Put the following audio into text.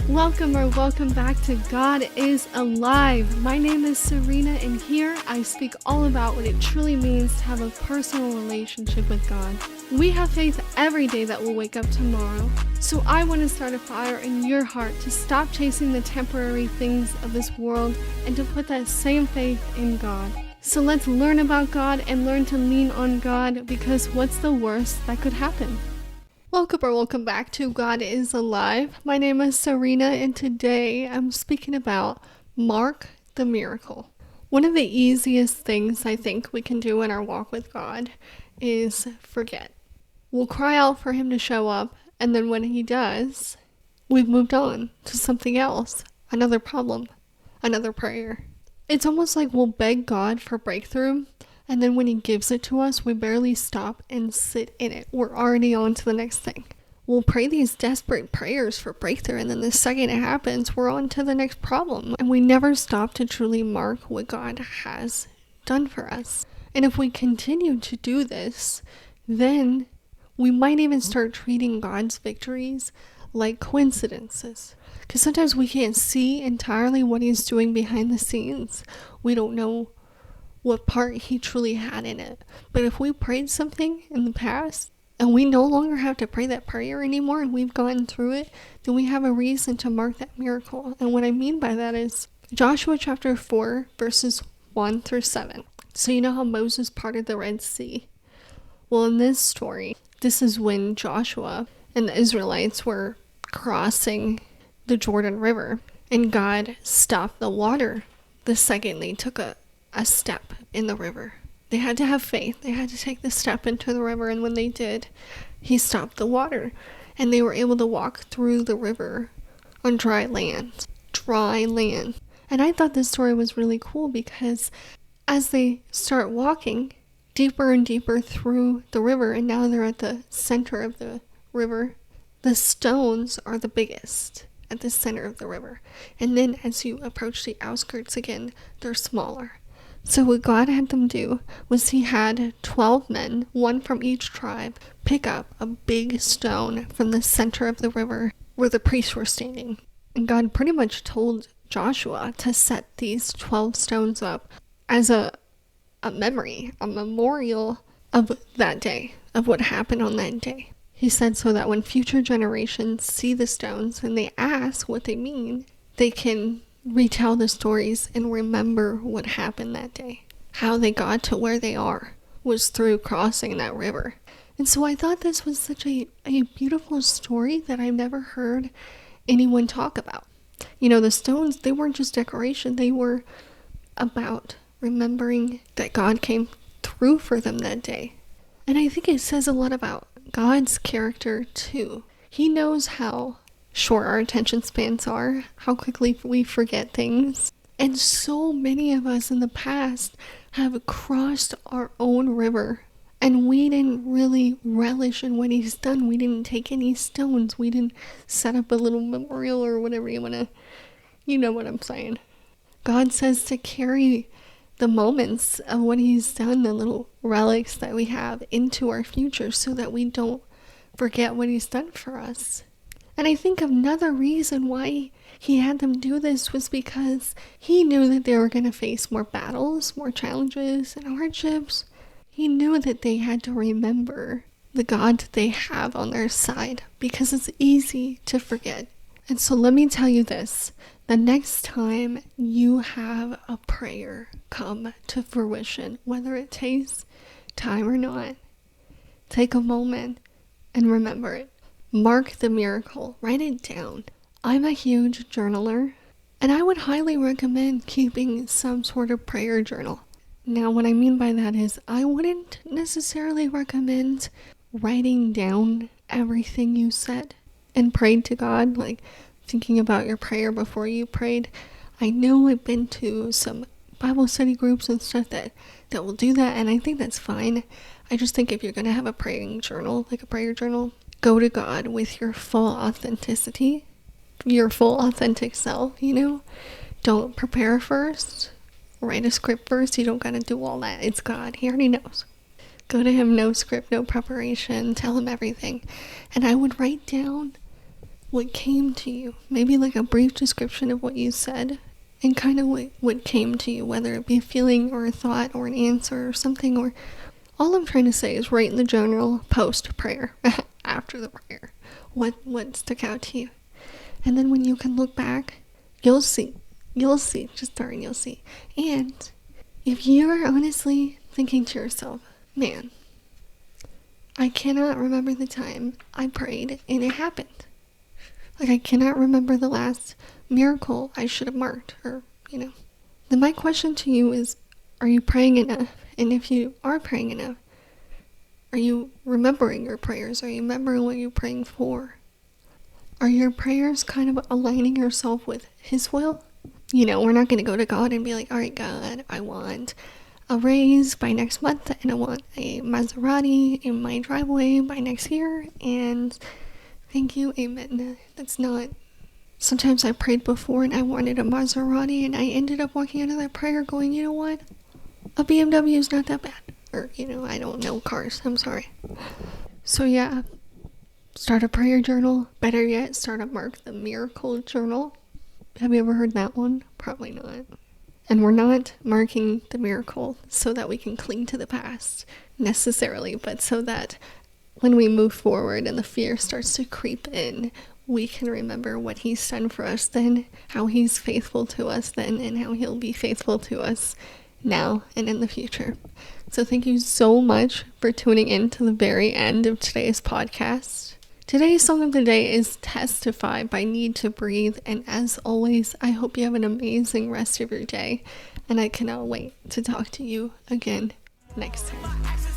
Welcome back to God is Alive. My name is Serena, and here I speak all about what it truly means to have a personal relationship with God. We have faith every day that we'll wake up tomorrow, so I want to start a fire in your heart to stop chasing the temporary things of this world and to put that same faith in God. So let's learn about God and learn to lean on God, because what's the worst that could happen? Welcome back to God is Alive. My name is Serena, and today I'm speaking about Mark the miracle. One of the easiest things I think we can do in our walk with God is forget. We'll cry out for him to show up, and then when he does, we've moved on to something else, another problem, another prayer. It's almost like we'll beg God for breakthrough, and then when he gives it to us, we barely stop and sit in it. We're already on to the next thing. We'll pray these desperate prayers for breakthrough, and then the second it happens, we're on to the next problem. And we never stop to truly mark what God has done for us. And if we continue to do this, then we might even start treating God's victories like coincidences. Because sometimes we can't see entirely what he's doing behind the scenes. We don't know what part he truly had in it. But if we prayed something in the past and we no longer have to pray that prayer anymore and we've gone through it, then we have a reason to mark that miracle. And what I mean by that is Joshua chapter 4 verses 1 through 7. So you know how Moses parted the Red Sea? Well, in this story, this is when Joshua and the Israelites were crossing the Jordan River, and God stopped the water the second they took a step in the river. They had to have faith. They had to take the step into the river, and when they did, he stopped the water, and they were able to walk through the river on dry land. And I thought this story was really cool because as they start walking deeper and deeper through the river, and now they're at the center of the river, the stones are the biggest at the center of the river. And then as you approach the outskirts again, they're smaller. So what God had them do was he had 12 men, one from each tribe, pick up a big stone from the center of the river where the priests were standing. And God pretty much told Joshua to set these 12 stones up as a memory, a memorial of that day, of what happened on that day. He said so that when future generations see the stones and they ask what they mean, they can retell the stories and remember what happened that day. How they got to where they are was through crossing that river. And so I thought this was such a beautiful story that I've never heard anyone talk about. You know, the stones, they weren't just decoration. They were about remembering that God came through for them that day. And I think it says a lot about God's character too. He knows how short our attention spans are, how quickly we forget things. And so many of us in the past have crossed our own river, and we didn't really relish in what he's done. We didn't take any stones. We didn't set up a little memorial or whatever you know what I'm saying. God says to carry the moments of what he's done, the little relics that we have, into our future so that we don't forget what he's done for us. And I think another reason why he had them do this was because he knew that they were going to face more battles, more challenges, and hardships. He knew that they had to remember the God that they have on their side, because it's easy to forget. And so let me tell you this. The next time you have a prayer come to fruition, whether it takes time or not, take a moment and remember it. Mark the miracle. Write it down. I'm a huge journaler, and I would highly recommend keeping some sort of prayer journal. Now, what I mean by that is I wouldn't necessarily recommend writing down everything you said and prayed to God, like thinking about your prayer before you prayed. I know I've been to some Bible study groups and stuff that will do that, and I think that's fine. I just think if you're going to have a praying journal, like a prayer journal, go to God with your full authenticity, your full authentic self, Don't prepare first. Write a script first. You don't got to do all that. It's God. He already knows. Go to him, no script, no preparation. Tell him everything. And I would write down what came to you. Maybe like a brief description of what you said and kind of what came to you, whether it be a feeling or a thought or an answer or something. Or all I'm trying to say is write in the journal post prayer, after the prayer, what stuck out to you. And then when you can look back, you'll see, just starting, you'll see. And if you are honestly thinking to yourself, man, I cannot remember the time I prayed and it happened. Like, I cannot remember the last miracle I should have marked, or, Then my question to you is, are you praying enough? And if you are praying enough, are you remembering your prayers? Are you remembering what you're praying for? Are your prayers kind of aligning yourself with His will? We're not going to go to God and be like, all right, God, I want a raise by next month, and I want a Maserati in my driveway by next year, and thank you, amen. That's not. Sometimes I prayed before and I wanted a Maserati, and I ended up walking out of that prayer going, you know what? A BMW is not that bad. Or, I don't know cars. I'm sorry. So yeah, start a prayer journal. Better yet, start a Mark the Miracle journal. Have you ever heard that one? Probably not. And we're not marking the miracle so that we can cling to the past necessarily, but so that when we move forward and the fear starts to creep in, we can remember what He's done for us then, how He's faithful to us then, and how He'll be faithful to us now and in the future. So thank you so much for tuning in to the very end of today's podcast. Today's song of the day is Testify by NEEDTOBREATHE, and as always, I hope you have an amazing rest of your day, and I cannot wait to talk to you again next time.